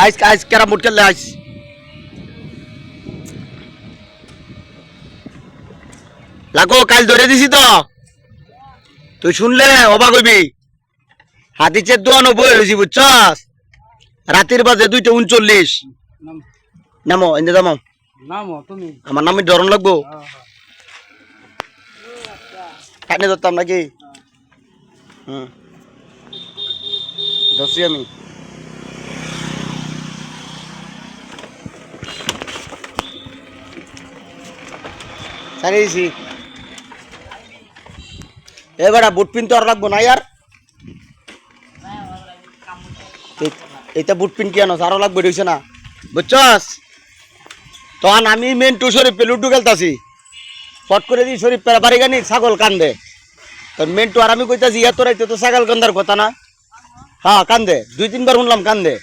আইস আইস carrom board খেললে আইস লাগো কাল ধরে দিছি তো তুই শুনলে অবাক হইবি হাতিচের 92 হয়েছি বুঝছস রাতের বাজে 2:39 নামো এনে নামো আমার নামে ধরন লাগবো কাটনে ধরতাম নাকি ধরছি আমি ছাড়িয়েছি এবারে বুট পিন তো আর লাগবো না ইয়ার এইটা বুট পিন কি আনো আরো লাগবে রয়েছে না বুঝছস তখন আমি মেন টু শরীফ লুডু খেলতাছি ফট করে দিই শরীফ পেরা বাড়ি গানি ছাগল কান্দে তোর মেন টু আর আমি কইতাছি এত রাইতে তো ছাগল কান্দার কথা না হ্যাঁ কান্দে 2-3 বার শুনলাম কান্দে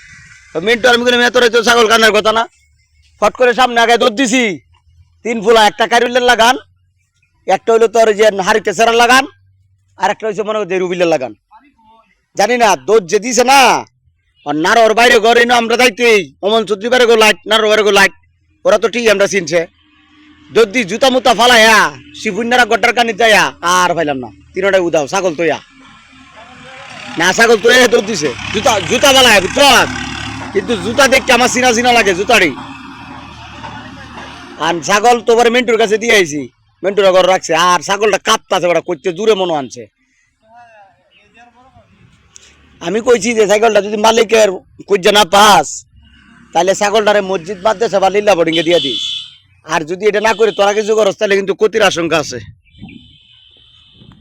তো মেন টু আর আমি কইলাম এত রাইতে ছাগল কান্দার কথা না ফট করে সামনে আগে দৌড় দিছি 3 ফুলা একটা কারিউলের লাগান একটা হইলো তোর যে হারিতে সেরা লাগান আর একটা হইছে মনে করছে রুবিলের লাগান জানি না দৌড় যে দিছে না আর নারোর বাইরে ঘরে না আমরা যাইতেই অমন চৌধুরী বাইরে গো লাইট নারোর বাইরে গো লাইট ওরা তো ঠিক আমরা চিনছে যদি জুতা মুতা ফালাইয়া শিবুন্যারা গড্ডার কানি যাইয়া আর ফাইলাম না তিনটাই উদাও ছাগল তোয়া না ছাগল তোয়া দৌড় দিছে জুতা জুতা ফালায় বুঝছ কিন্তু জুতা দেখতে আমার চিনা চিনা লাগে জুতারই আর ছাগল তোবার মেন্টুর কাছে দিয়ে আইছি মেন্টুরা ঘর রাখছে আর ছাগলটা কাঁপতাছে ওরা করতে দূরে মনে আনছে আমি কইছি যে ছাগলটা যদি মালিকের খুঁজে না পাস তাহলে ছাগলটারে মসজিদ বাদ দেশে বা লীলা বোর্ডিংয়ে দিয়ে দিস আর যদি এটা না করে তোরা কিছু করস তাহলে কিন্তু ক্ষতির আশঙ্কা আছে।